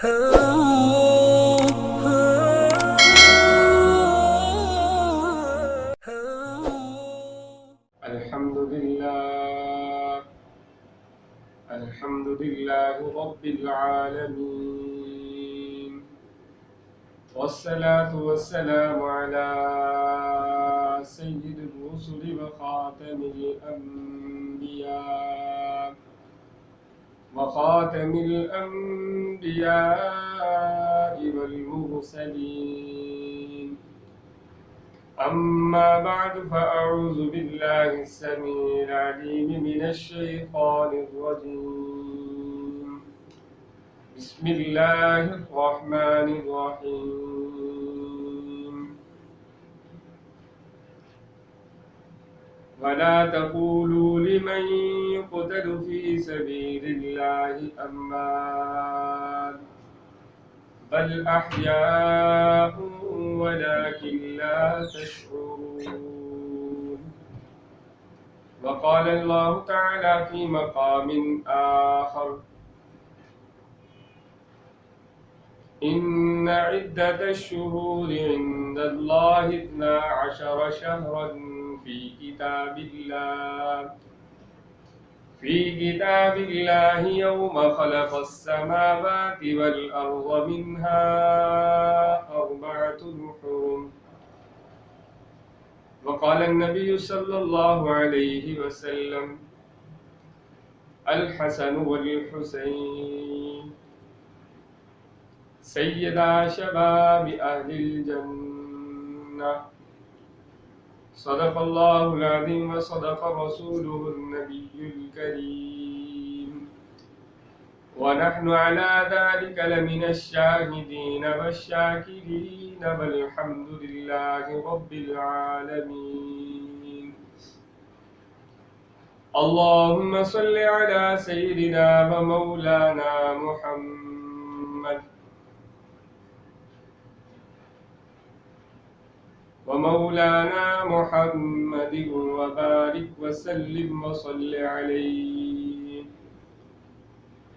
الحمد لله رب العالمين، والصلاة والسلام على سيد الرسل وخاتم الأنبياء والمرسلين. أما بعد، فأعوذ بالله السميع العليم من الشيطان الرجيم. بسم الله الرحمن الرحيم. ولا تقولوا لمن يقتل في سبيل الله أموات، بل أحياء ولكن لا تشعرون. وقال الله تعالى في مقام آخر: إن عدة الشهور عند الله 12 شهرا في كتاب الله يوم خلق السماوات والأرض منها 4 حرم. وقال النبي صلى الله عليه وسلم: الحسن والحسين سيدا شباب أهل الجنة. صدق الله العظيم وصدق رسوله النبي الكريم، ونحن على ذلك لمن الشاهدين والشاكرين، والحمد لله رب العالمين. اللهم صل على سيدنا ومولانا محمد وبارك وسلم وصل عليه.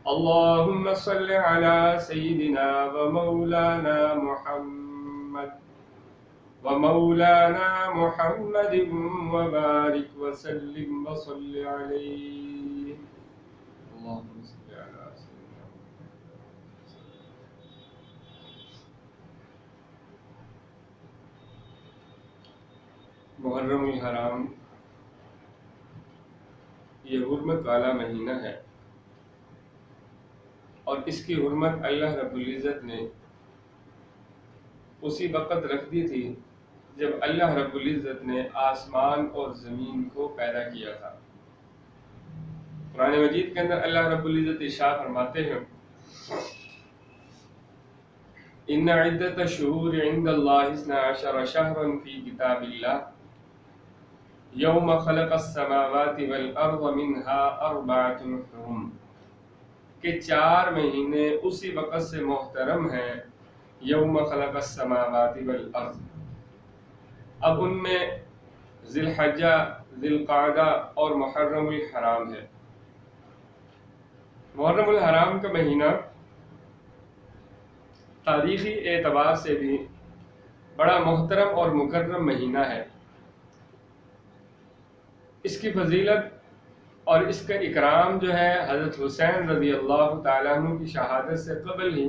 اللهم صل على سيدنا ومولانا محمد وبارك وسلم وصل عليه. اللهم صل على سيدنا. محرم الحرام یہ حرمت والا مہینہ ہے، اور اس کی حرمت اللہ رب العزت نے اسی وقت رکھ دی تھی جب اللہ رب العزت نے آسمان اور زمین کو پیدا کیا تھا۔ قرآن مجید کے اندر اللہ رب العزت ارشاد فرماتے ہیں: ان عدت الشہور عند اللہ 12 شہرا فی کتاب اللہ یوم خلق السماوات والارض منها 4 حرم، کہ 4 مہینے اسی وقت سے محترم ہیں یوم خلق السماوات والارض۔ اب ان میں ذی الحجہ، ذی القعدہ اور محرم الحرام ہے۔ محرم الحرام کا مہینہ تاریخی اعتبار سے بھی بڑا محترم اور مکرم مہینہ ہے۔ اس کی فضیلت اور اس کا اکرام جو ہے حضرت حسین رضی اللہ تعالیٰ عنہ کی شہادت سے قبل ہی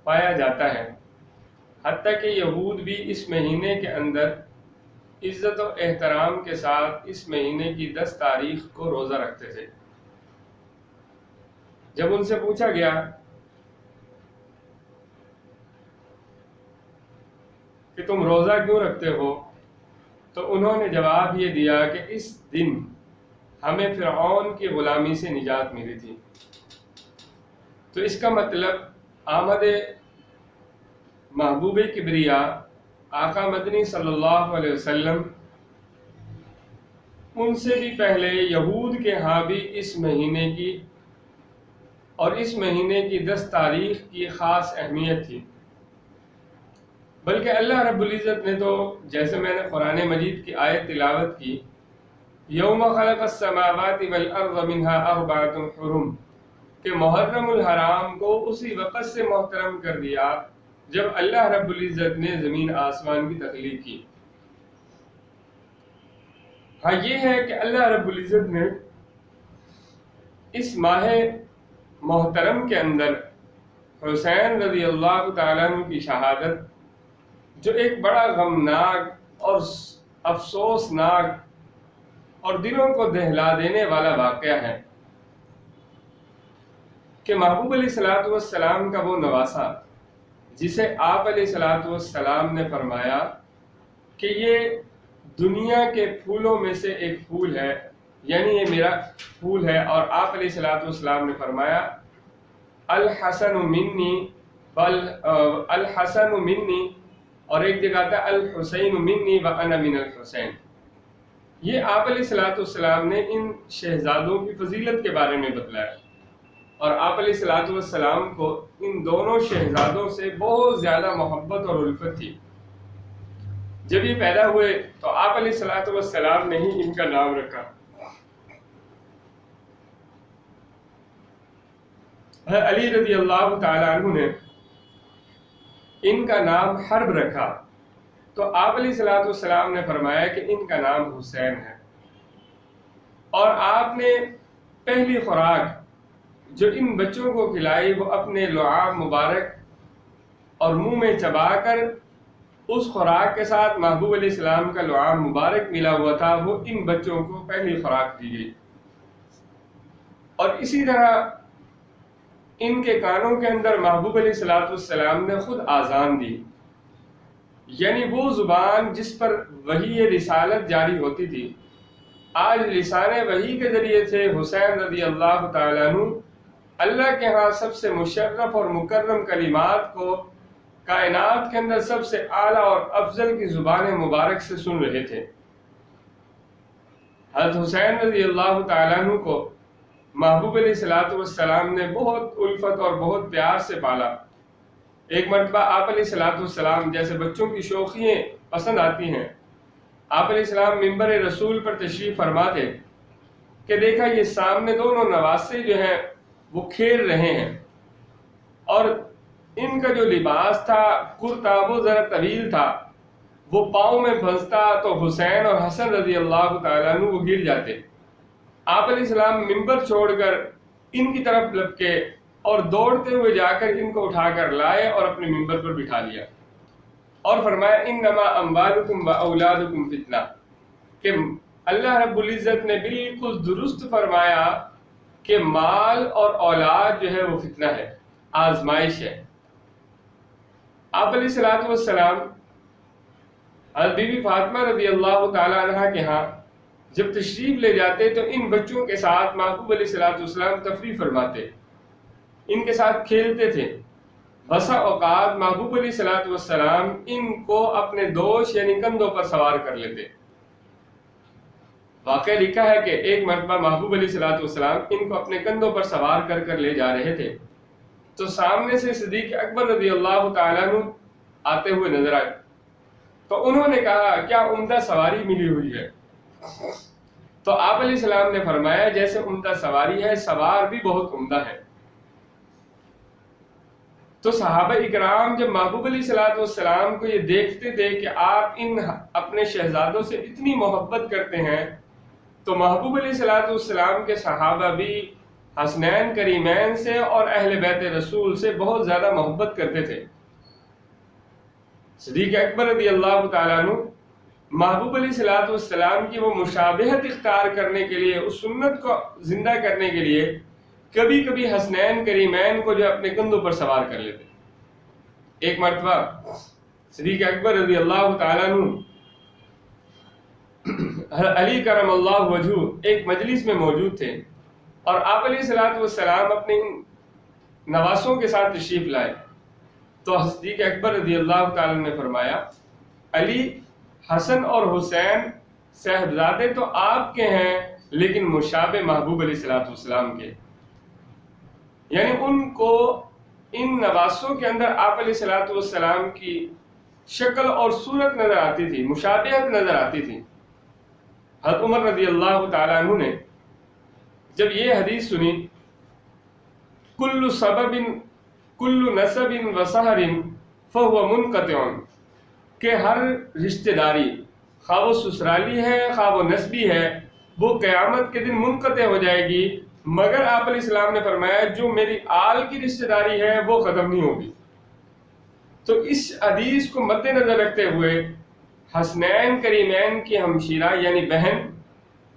پایا جاتا ہے، حتیٰ کہ یہود بھی اس مہینے کے اندر عزت و احترام کے ساتھ اس مہینے کی 10 تاریخ کو روزہ رکھتے تھے۔ جب ان سے پوچھا گیا کہ تم روزہ کیوں رکھتے ہو، تو انہوں نے جواب یہ دیا کہ اس دن ہمیں فرعون کی غلامی سے نجات ملی تھی۔ تو اس کا مطلب آمد محبوب کبریا آقا مدنی صلی اللہ علیہ وسلم ان سے بھی پہلے یہود کے ہاں بھی اس مہینے کی اور اس مہینے کی 10 تاریخ کی خاص اہمیت تھی۔ بلکہ اللہ رب العزت نے تو جیسے میں نے قرآن مجید کی آیت تلاوت کی، یوم خلق السماوات والارض منها 4 حرم، کہ محرم الحرام کو اسی وقت سے محترم کر دیا جب اللہ رب العزت نے زمین آسمان کی تخلیق کی۔ ہاں یہ ہے کہ اللہ رب العزت نے اس ماہ محترم کے اندر حسین رضی اللہ تعالیٰ عنہ کی شہادت، جو ایک بڑا غمناک اور افسوسناک اور دلوں کو دہلا دینے والا واقعہ ہے کہ محبوب علیہ الصلوۃ والسلام کا وہ نواسہ جسے آپ علیہ الصلوۃ والسلام نے فرمایا کہ یہ دنیا کے پھولوں میں سے ایک پھول ہے، یعنی یہ میرا پھول ہے، اور آپ علیہ الصلوۃ والسلام نے فرمایا الحسن منی الحسن منی، اور ایک جگہ آتا ہے الحسین منی وانا من الحسین۔ یہ آپ علیہ الصلوۃ والسلام نے ان شہزادوں کی فضیلت کے بارے میں بتلایا، اور آپ علیہ الصلوۃ والسلام کو ان دونوں شہزادوں سے بہت زیادہ محبت اور الفت تھی۔ جب یہ پیدا ہوئے تو آپ علیہ الصلوۃ والسلام نے ہی ان کا نام رکھا۔ علی رضی اللہ تعالی عنہ نے ان کا نام حرب رکھا، تو آپ علیہ الصلوۃ والسلام نے فرمایا کہ ان کا نام حسین ہے، اور آپ نے پہلی خوراک جو ان بچوں کو کھلائی وہ اپنے لعاب مبارک اور منہ میں چبا کر اس خوراک کے ساتھ محبوب علیہ السلام کا لعاب مبارک ملا ہوا تھا، وہ ان بچوں کو پہلی خوراک دی گئی۔ اور اسی طرح ان کے کانوں کے اندر محبوب علیہ الصلوۃ والسلام نے خود آذان دی، یعنی وہ زبان جس پر وحی رسالت جاری ہوتی تھی، آج لسان وحی کے ذریعے سے حسین رضی اللہ تعالیٰ عنہ اللہ کے ہاں سب سے مشرف اور مکرم کلمات کو کائنات کے اندر سب سے اعلیٰ اور افضل کی زبان مبارک سے سن رہے تھے۔ حضرت حسین رضی اللہ تعالیٰ عنہ کو محبوب علیہ الصلوۃ والسلام نے بہت الفت اور بہت پیار سے پالا۔ ایک مرتبہ آپ علیہ الصلوۃ والسلام، جیسے بچوں کی شوخیاں پسند آتی ہیں، آپ علیہ السلام منبر رسول پر تشریف فرما تھے کہ دیکھا یہ سامنے دونوں نواسے جو ہیں وہ کھیل رہے ہیں، اور ان کا جو لباس تھا کرتا وہ ذرا طویل تھا، وہ پاؤں میں پھنستا تو حسین اور حسن رضی اللہ تعالیٰ عنہ وہ گر جاتے۔ آپ علیہ السلام منبر چھوڑ کر ان کی طرف لپکے اور دوڑتے ہوئے جا کر ان کو اٹھا کر لائے اور اپنے منبر پر بٹھا لیا، اور فرمایا انما اموالکم واولادکم فتنہ، کہ اللہ رب العزت نے بالکل درست فرمایا کہ مال اور اولاد جو ہے وہ فتنہ ہے، آزمائش ہے۔ آپ علیہ الصلوۃ والسلام حضرت بی بی فاطمہ رضی اللہ تعالی عنہ کے ہاں جب تشریف لے جاتے تو ان بچوں کے ساتھ محبوب علیہ الصلوۃ والسلام تفریح فرماتے، ان کے ساتھ کھیلتے تھے۔ بسا اوقات محبوب علیہ الصلوۃ والسلام ان کو اپنے دوش یعنی کندھوں پر سوار کر لیتے۔ واقعہ لکھا ہے کہ ایک مرتبہ محبوب علیہ الصلوۃ والسلام ان کو اپنے کندھوں پر سوار کر کر لے جا رہے تھے، تو سامنے سے صدیق اکبر رضی اللہ تعالیٰ عنہ آتے ہوئے نظر آئے، تو انہوں نے کہا کیا عمدہ سواری ملی ہوئی ہے؟ تو آپ علیہ السلام نے فرمایا جیسے عمدہ سواری ہے، سوار بھی بہت عمدہ ہے۔ تو صحابہ اکرام جب محبوب علیہ الصلوۃ والسلام کو یہ دیکھتے تھے کہ آپ ان اپنے شہزادوں سے اتنی محبت کرتے ہیں، تو محبوب علیہ الصلوۃ والسلام کے صحابہ بھی حسنین کریمین سے اور اہل بیت رسول سے بہت زیادہ محبت کرتے تھے۔ صدیق اکبر رضی اللہ تعالیٰ عنہ محبوب علیہ الصلوۃ والسلام کی وہ مشابہت اختیار کرنے کے لیے، اس سنت کو زندہ کرنے کے لیے کبھی کبھی حسنین کریمین کو جو اپنے کندھوں پر سوار کر لیتے۔ ایک مرتبہ صدیق اکبر رضی اللہ تعالیٰ عنہ علی کرم اللہ وجہہ ایک مجلس میں موجود تھے، اور آپ علیہ الصلوۃ والسلام اپنے نواسوں کے ساتھ تشریف لائے، تو صدیق اکبر رضی اللہ تعالیٰ نے فرمایا علی، حسن اور حسین صاحبزادے تو آپ کے ہیں لیکن مشابہ محبوب علیہ الصلوۃ والسلام کے، یعنی ان کو ان نواسوں کے اندر آپ علیہ الصلوۃ والسلام کی شکل اور صورت نظر آتی تھی، مشابہت نظر آتی تھی۔ حضرت عمر رضی اللہ تعالیٰ عنہ نے جب یہ حدیث سنی کل سبب کل نسب وسحر فهو منقطع، کہ ہر رشتہ داری خواہ وہ سسرالی ہے خواہ وہ نسبی ہے وہ قیامت کے دن منقطع ہو جائے گی، مگر آپ علیہ السلام نے فرمایا جو میری آل کی رشتہ داری ہے وہ ختم نہیں ہوگی۔ تو اس حدیث کو مد نظر رکھتے ہوئے حسنین کریمین کی ہمشیرہ یعنی بہن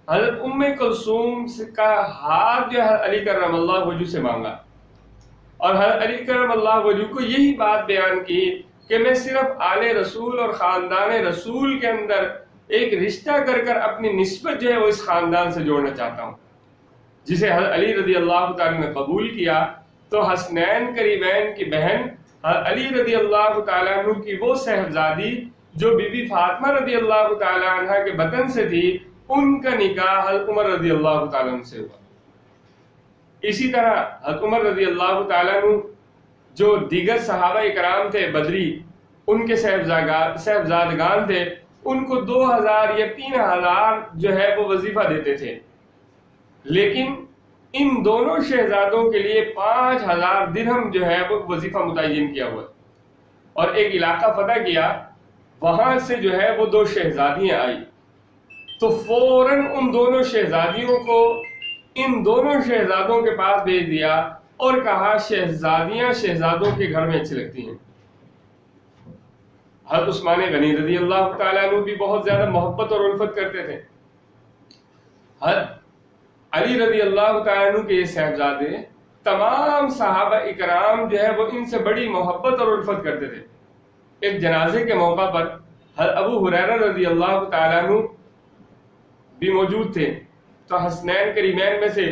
حضرت ام کلثوم کا ہاتھ جو حضرت علی کرم اللہ وجہ سے مانگا، اور حضرت علی کرم اللہ وجہ کو یہی بات بیان کی کہ میں صرف آل رسول اور خاندان رسول کے اندر ایک رشتہ کر کر اپنی نسبت جو ہے وہ اس خاندان سے جوڑنا چاہتا ہوں، جسے حضرت علی رضی اللہ تعالیٰ نے قبول کیا۔ تو حسنین کریمین کی بہن حضرت علی رضی اللہ تعالیٰ عنہ کی وہ صاحبزادی جو بی بی فاطمہ رضی اللہ تعالیٰ عنہ کے بطن سے تھی، ان کا نکاح حضرت عمر رضی اللہ تعالیٰ عنہ سے ہوا۔ اسی طرح حضرت عمر رضی اللہ تعالیٰ عنہ جو دیگر صحابہ اکرام تھے بدری، ان کے صاحبزادگان تھے، ان کو 2000 یا 3000 جو ہے وہ وظیفہ دیتے تھے، لیکن ان دونوں شہزادوں کے لیے 5000 درہم جو ہے وہ وظیفہ متعین کیا ہوا، اور ایک علاقہ فتح کیا، وہاں سے جو ہے وہ 2 شہزادیاں آئی، تو فوراً ان دونوں شہزادیوں کو ان دونوں شہزادوں کے پاس بھیج دیا اور کہا شہزادیاں شہزادوں کے گھر میں اچھی لگتی ہیں۔ حضرت عثمان غنی رضی اللہ تعالیٰ عنہ بھی بہت زیادہ محبت اور الفت کرتے تھے۔ حضرت علی رضی اللہ تعالیٰ عنہ کے یہ صاحبزادے تمام صحابہ اکرام جو ہے وہ ان سے بڑی محبت اور الفت کرتے تھے۔ ایک جنازے کے موقع پر حضرت ابو ہریرہ رضی اللہ تعالیٰ عنہ بھی موجود تھے، تو حسنین کریمین میں سے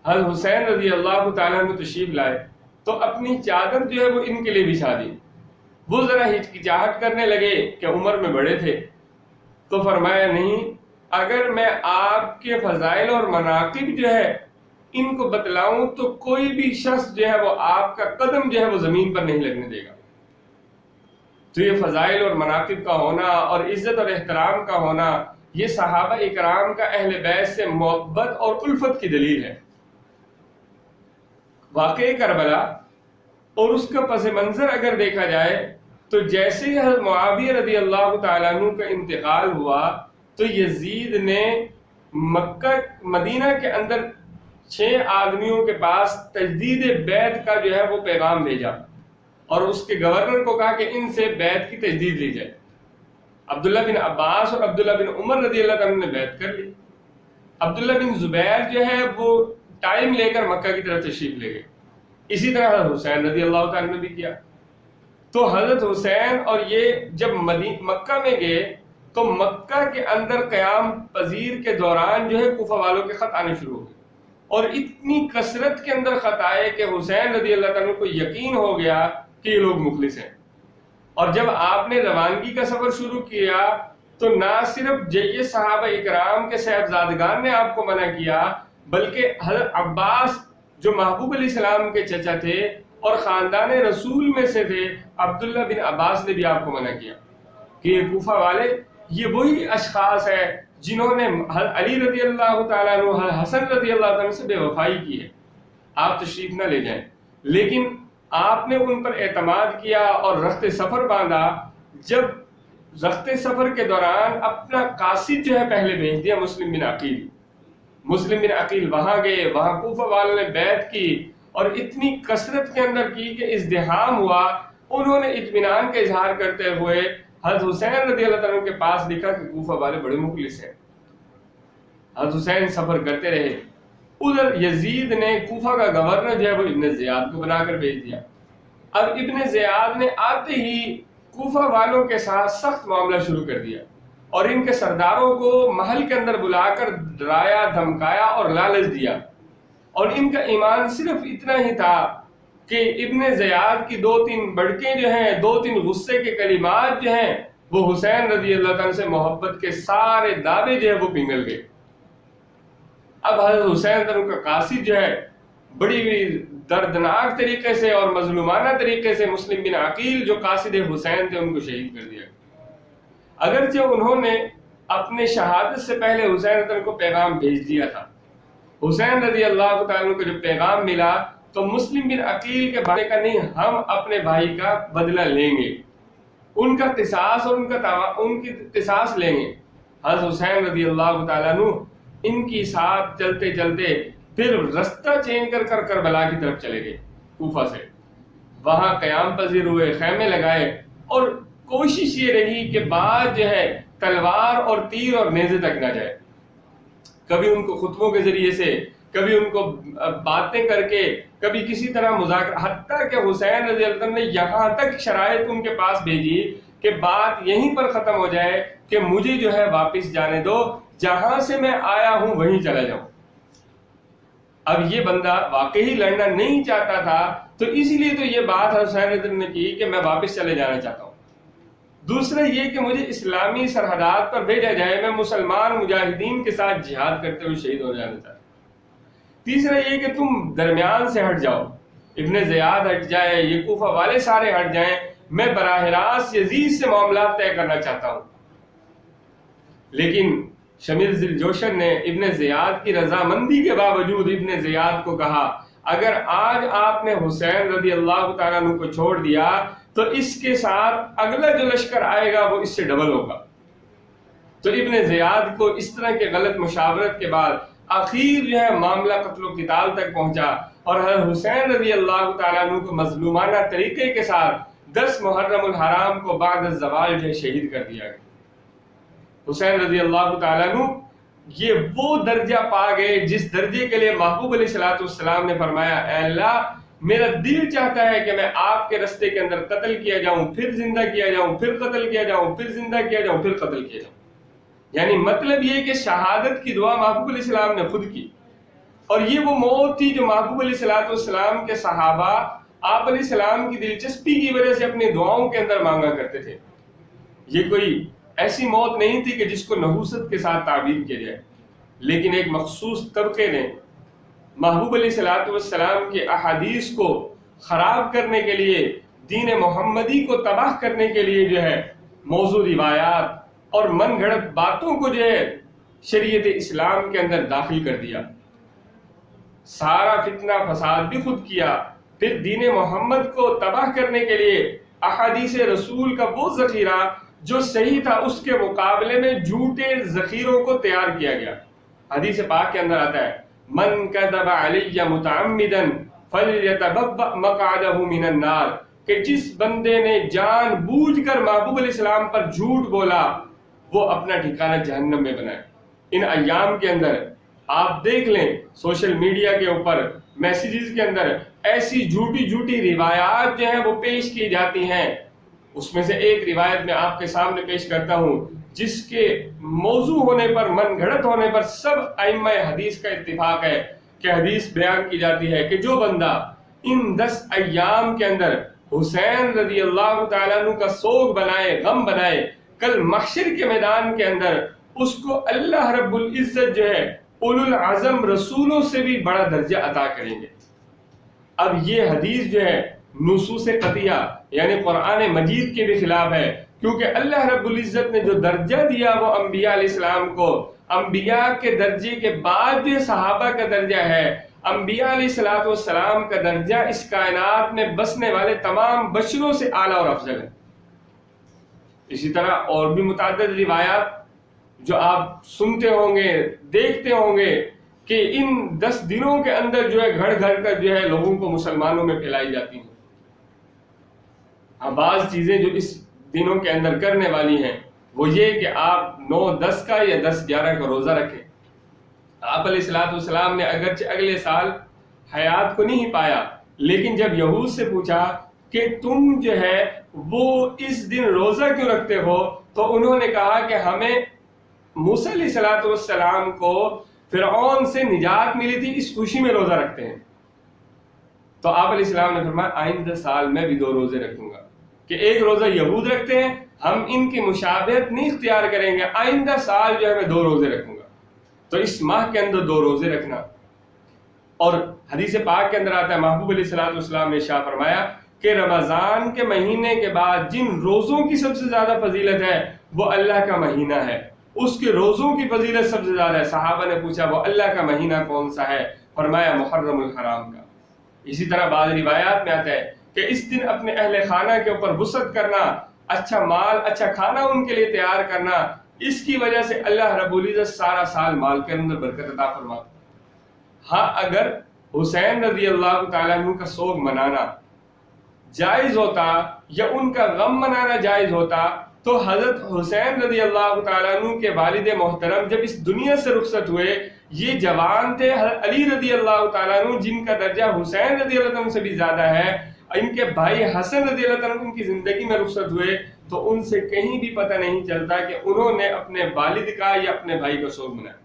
حضرت حسین رضی اللہ تعالیٰ عنہ تشریف لائے تو اپنی چادر جو ہے وہ ان کے لیے بچھا دی۔ وہ ذرا ہچکچاہٹ کرنے لگے کہ عمر میں بڑے تھے، تو فرمایا نہیں، اگر میں آپ کے فضائل اور مناقب جو ہے ان کو بتلاؤں تو کوئی بھی شخص جو ہے وہ آپ کا قدم جو ہے وہ زمین پر نہیں لگنے دے گا۔ تو یہ فضائل اور مناقب کا ہونا اور عزت اور احترام کا ہونا یہ صحابہ اکرام کا اہل بیت سے محبت اور الفت کی دلیل ہے۔ واقعہ کربلا اور اس کا پس منظر اگر دیکھا جائے تو جیسے ہی حضرت معاویہ رضی اللہ تعالیٰ عنہ کا انتقال ہوا تو یزید نے مدینہ کے اندر 6 آدمیوں کے پاس تجدید بیعت کا جو ہے وہ پیغام بھیجا، اور اس کے گورنر کو کہا کہ ان سے بیعت کی تجدید لی جائے۔ عبداللہ بن عباس اور عبداللہ بن عمر رضی اللہ عنہ نے بیعت کر لی۔ عبداللہ بن زبیر جو ہے وہ ٹائم لے کر مکہ کی طرف تشریف لے گئے۔ اسی طرح حضرت حسین رضی اللہ تعالیٰ نے بھی کیا۔ تو حضرت حسین اور یہ جب مکہ میں گئے تو مکہ کے اندر قیام پذیر کے دوران جو ہے کوفہ والوں کے خط آنے شروع ہو گئے، اور اتنی کثرت کے اندر خط آئے کہ حسین رضی اللہ تعالیٰ کو یقین ہو گیا کہ یہ لوگ مخلص ہیں۔ اور جب آپ نے روانگی کا سفر شروع کیا تو نہ صرف یہ صحابہ اکرام کے صاحبزادگان نے آپ کو منع کیا، بلکہ حضرت عباس جو محبوب علیہ السلام کے چچا تھے اور خاندان رسول میں سے تھے، عبداللہ بن عباس نے بھی آپ کو منع کیا کہ یہ کوفہ والے یہ وہی اشخاص ہیں جنہوں نے علی رضی اللہ تعالیٰ عنہ حسن رضی اللہ تعالیٰ سے بے وفائی کی ہے، آپ تشریف نہ لے جائیں۔ لیکن آپ نے ان پر اعتماد کیا اور رخت سفر باندھا۔ جب رخت سفر کے دوران اپنا قاصد جو ہے پہلے بھیج دیا مسلم بن عقیل۔ مسلم بن عقیل وہاں گئے، وہاں کوفہ والوں نے بیعت کی اور اتنی کثرت کے اندر کی کہ ازدحام ہوا۔ انہوں نے اطمینان کا اظہار کرتے ہوئے حضرت حسین رضی اللہ عنہ کے پاس لکھا کہ کوفہ والے بڑے مخلص ہیں۔ حضرت حسین سفر کرتے رہے۔ ادھر یزید نے کوفہ کا گورنر جو ہے وہ ابن زیاد کو بنا کر بھیج دیا۔ اب ابن زیاد نے آتے ہی کوفہ والوں کے ساتھ سخت معاملہ شروع کر دیا اور ان کے سرداروں کو محل کے اندر بلا کر ڈرایا، دھمکایا اور لالچ دیا، اور ان کا ایمان صرف اتنا ہی تھا کہ ابن زیاد کی 2-3 بڑکیں جو ہیں، 2-3 غصے کے کلمات جو ہیں، وہ حسین رضی اللہ عنہ سے محبت کے سارے دعوے جو ہے وہ پنگل گئے۔ اب حضرت حسین کا قاصد جو ہے بڑی دردناک طریقے سے اور مظلومانہ طریقے سے مسلم بن عقیل جو قاصد حسین تھے ان کو شہید کر دیا۔ اگرچہ انہوں نے اپنے شہادت سے پہلے حسین کو پیغام بھیج دیا تھا، حسین رضی اللہ تعالیٰ کو جب پیغام ملا تو مسلم بن عقیل کے بھائی کا نہیں، ہم اپنے بھائی کا بدلہ لیں گے، ان کا قصاص اور ان کی قصاص لیں گے۔ حضرت حسین رضی اللہ تعالیٰ عنہ ان کی ساتھ چلتے چلتے پھر رستہ چینج کر کر کربلا کی طرف چلے گئے کوفہ سے، وہاں قیام پذیر ہوئے، خیمے لگائے، اور کوشش یہ رہی کہ بات جو ہے تلوار اور تیر اور نیزے تک نہ جائے۔ کبھی ان کو خطبوں کے ذریعے سے، کبھی ان کو باتیں کر کے، کبھی کسی طرح مذاکرہ، حتیٰ کہ حسین رضی اللہ عنہ نے یہاں تک شرائط ان کے پاس بھیجی کہ بات یہیں پر ختم ہو جائے کہ مجھے جو ہے واپس جانے دو، جہاں سے میں آیا ہوں وہیں چلا جاؤں۔ اب یہ بندہ واقعی لڑنا نہیں چاہتا تھا، تو اسی لیے تو یہ بات حسین رضی اللہ عنہ نے کی کہ میں واپس چلے جانا چاہتا ہوں۔ دوسرا یہ کہ مجھے اسلامی سرحدات پر بھیجا جائے، میں مسلمان مجاہدین کے ساتھ جہاد کرتے ہوئے شہید ہو جانا چاہتا ہوں۔ تیسرا یہ کہ تم درمیان سے ہٹ جاؤ، ابن زیاد ہٹ جائے، یہ کوفہ والے سارے ہٹ جائیں، میں براہ راست یزید سے معاملات طے کرنا چاہتا ہوں۔ لیکن شمیر ذی الجوشن نے ابن زیاد کی رضامندی کے باوجود ابن زیاد کو کہا اگر آج آپ نے حسین رضی اللہ تعالیٰ عنہ کو چھوڑ دیا تو اس کے ساتھ اگلا جو لشکر آئے گا وہ اس سے ڈبل ہوگا۔ تو ابن زیاد کو اس طرح کے غلط مشاورت کے بعد آخر جو ہے معاملہ قتل و قتال تک پہنچا، اور حضرت حسین رضی اللہ تعالیٰ عنہ کو مظلومانہ طریقے کے ساتھ 10 محرم الحرام کو بعد الزوال جو ہے شہید کر دیا گیا۔ حسین رضی اللہ تعالیٰ عنہ یہ وہ درجہ پا گئے جس درجے کے لیے محبوب علیہ السلام نے فرمایا اے اللہ میرا دل چاہتا ہے کہ میں آپ کے رستے کے اندر قتل کیا جاؤں، پھر زندہ کیا جاؤں، پھر قتل کیا جاؤں، پھر زندہ کیا جاؤں، پھر قتل کیا جاؤں۔ یعنی مطلب یہ کہ شہادت کی دعا محبوب علیہ السلام نے خود کی، اور یہ وہ موت تھی جو محبوب علیہ السلام کے صحابہ آپ علیہ السلام کی دلچسپی کی وجہ سے اپنی دعاؤں کے اندر مانگا کرتے تھے۔ یہ کوئی ایسی موت نہیں تھی کہ جس کو نحوست کے ساتھ تعبیر کیا جائے، لیکن ایک مخصوص طبقے نے محبوب علیہ السلام کے احادیث کو خراب کرنے کے لیے، دین محمدی کو تباہ کرنے کے لیے جو ہے موضوع روایات اور من گھڑت باتوں کو جو ہے شریعت اسلام کے اندر داخل کر دیا، سارا فتنہ فساد بھی خود کیا، پھر دین محمد کو تباہ کرنے کے لیے احادیث رسول کا وہ ذخیرہ جو صحیح تھا اس کے مقابلے میں جھوٹے ذخیروں کو تیار کیا گیا۔ حدیث پاک کے اندر آتا ہے من کذب علی متعمدا فلیتبوأ مقعدہ من النار، کہ جس بندے نے جان بوجھ کر محبوب علیہ السلام پر جھوٹ بولا وہ اپنا ٹھکانہ جہنم میں بنائے۔ ان ایام کے اندر آپ دیکھ لیں سوشل میڈیا کے اوپر میسیجز کے اندر ایسی جھوٹی روایات جو ہیں وہ پیش کی جاتی ہیں۔ اس میں سے ایک روایت میں آپ کے سامنے پیش کرتا ہوں جس کے موضوع ہونے پر، من گھڑت ہونے پر سب ائمہ حدیث کا اتفاق ہے کہ حدیث بیان کی جاتی ہے کہ جو بندہ ان 10 ایام کے اندر حسین رضی اللہ تعالیٰ عنہ کا سوگ بنائے، غم بنائے، کل محشر کے میدان کے اندر اس کو اللہ رب العزت جو ہے اولو العزم رسولوں سے بھی بڑا درجہ عطا کریں گے۔ اب یہ حدیث جو ہے نصوص قطعیہ یعنی قرآن مجید کے بھی خلاف ہے، کیونکہ اللہ رب العزت نے جو درجہ دیا وہ انبیاء علیہ السلام کو، انبیاء کے درجے کے بعد جو صحابہ کا درجہ ہے، انبیاء علیہ السلام کا درجہ اس کائنات میں بسنے والے تمام بشروں سے اعلیٰ اور افضل ہے۔ اسی طرح اور بھی متعدد روایات جو آپ سنتے ہوں گے، دیکھتے ہوں گے کہ ان 10 دنوں کے اندر جو ہے گھر گھر کر جو ہے لوگوں کو مسلمانوں میں پھیلائی جاتی ہیں۔ بعض چیزیں جو اس دنوں کے اندر کرنے والی ہیں وہ یہ کہ آپ 9-10 کا یا 10-11 کا روزہ رکھیں۔ آپ علیہ السلام نے اگرچہ اگلے سال حیات کو نہیں پایا، لیکن جب یہود سے پوچھا کہ تم جو ہے وہ اس دن روزہ کیوں رکھتے ہو، تو انہوں نے کہا کہ ہمیں موسیٰ علیہ السلام کو فرعون سے نجات ملی تھی، اس خوشی میں روزہ رکھتے ہیں۔ تو آپ علیہ السلام نے فرمایا آئندہ سال میں بھی 2 روزے رکھوں گا، کہ ایک روزہ یہود رکھتے ہیں، ہم ان کی مشابہت نہیں اختیار کریں گے، آئندہ سال جو ہے میں 2 روزے رکھوں گا۔ تو اس ماہ کے اندر 2 روزے رکھنا۔ اور حدیث پاک کے اندر آتا ہے محبوب علیہ السلام نے ارشاد فرمایا کہ رمضان کے مہینے کے بعد جن روزوں کی سب سے زیادہ فضیلت ہے وہ اللہ کا مہینہ ہے، اس کے روزوں کی فضیلت سب سے زیادہ ہے۔ صحابہ نے پوچھا وہ اللہ کا مہینہ کون سا ہے؟ فرمایا محرم الحرام کا۔ اسی طرح بعض روایات میں آتا ہے کہ اس دن اپنے اہل خانہ کے اوپر وسعت کرنا، اچھا مال اچھا کھانا ان کے لیے تیار کرنا، اس کی وجہ سے اللہ رب العزت سارا سال مال کے اندر برکت عطا فرماتا۔ ہاں اگر حسین رضی اللہ تعالیٰ عنہ کا سوگ منانا جائز ہوتا یا ان کا غم منانا جائز ہوتا تو حضرت حسین رضی اللہ تعالیٰ عنہ کے والد محترم جب اس دنیا سے رخصت ہوئے، یہ جوان تھے، حضرت علی رضی اللہ تعالیٰ عنہ جن کا درجہ حسین رضی اللہ عنہ سے بھی زیادہ ہے، ان کے بھائی حسن رضی اللہ عنہ ان کی زندگی میں رخصت ہوئے تو ان سے کہیں بھی پتہ نہیں چلتا کہ انہوں نے اپنے والد کا یا اپنے بھائی کا سوگ منایا۔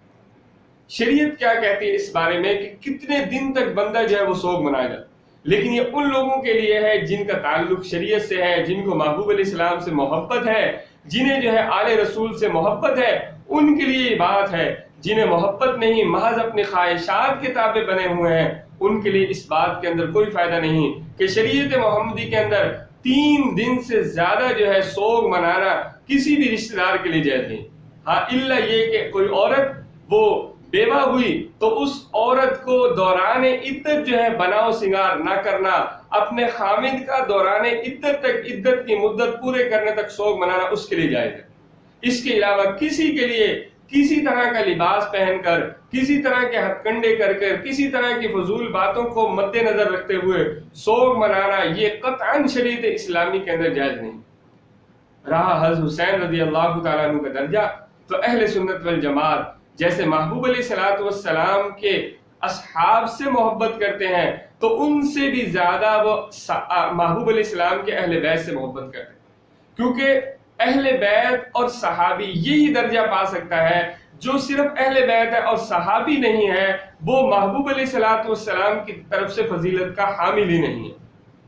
شریعت کیا کہتی ہے اس بارے میں کہ کتنے دن تک بندہ جو ہے وہ سوگ منائے گا، لیکن یہ ان لوگوں کے لیے ہے جن کا تعلق شریعت سے ہے، جن کو محبوب علیہ السلام سے محبت ہے، جنہیں جو ہے آل رسول سے محبت ہے، ان کے لیے یہ بات ہے۔ جنہیں محبت نہیں، محض اپنی خواہشات کے تابع بنے ہوئے ہیں، ان کے لیے اس بات کے اندر کوئی فائدہ نہیں کہ شریعت محمدی کے اندر 3 دن سے زیادہ جو ہے سوگ منانا کسی بھی رشتہ دار کے لیے جائز نہیں۔ ہاں الا یہ کہ کوئی عورت وہ بیوہ ہوئی تو اس عورت کو دوران عدت جو ہے بناؤ سنگار نہ کرنا، اپنے خامد کا دوران عدت تک عدت کی مدت پورے کرنے تک سوگ منانا اس کے لیے جائز ہے۔ اس کے علاوہ کسی کے لیے کسی طرح کا لباس پہن کر، کسی طرح کے ہتھ کنڈے کر کر، کسی طرح کی فضول باتوں کو مد نظر رکھتے ہوئے سوگ منانا یہ قطعاً شریعت اسلامی کے اندر جائز نہیں۔ رہا حضرت حسین رضی اللہ تعالیٰ عنہ کا درجہ، تو اہل سنت والجماعت جیسے محبوب علیہ الصلوۃ والسلام کے اصحاب سے محبت کرتے ہیں تو ان سے بھی زیادہ وہ محبوب علیہ السلام کے اہل بیت سے محبت کرتے ہیں، کیونکہ اہل بیت اور صحابی یہی درجہ پا سکتا ہے۔ جو صرف اہل بیت ہے اور صحابی نہیں ہے وہ محبوب علیہ الصلوۃ والسلام کی طرف سے فضیلت کا حامل ہی نہیں ہے،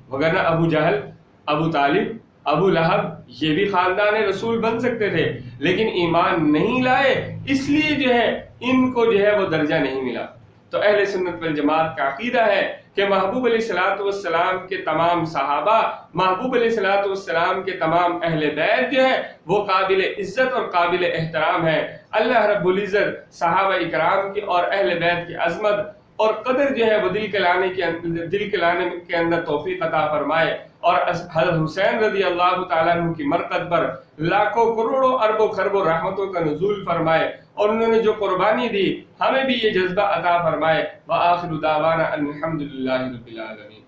وگرنہ ابو جہل، ابو طالب، ابو لہب یہ بھی خاندان رسول بن سکتے تھے، لیکن ایمان نہیں لائے، اس لیے جو ہے ان کو جو ہے وہ درجہ نہیں ملا۔ تو اہل سنت والجماعت کا عقیدہ ہے کہ محبوب علیہ الصلوۃ والسلام کے تمام صحابہ، محبوب علیہ الصلوۃ والسلام کے تمام اہل بیت جو ہے وہ قابل عزت اور قابل احترام ہے۔ اللہ رب العزت صحابہ اکرام کی اور اہل بیت کی عظمت اور قدر جو ہے وہ دل کے لانے کے اندر توفیق عطا فرمائے، اور حضرت حسین رضی اللہ تعالیٰ عنہ کی مرقد پر لاکھوں کروڑوں اربوں خربوں رحمتوں کا نزول فرمائے، اور انہوں نے جو قربانی دی ہمیں بھی یہ جذبہ عطا فرمائے۔ وآخر دعوانا ان الحمد للہ رب العالمین۔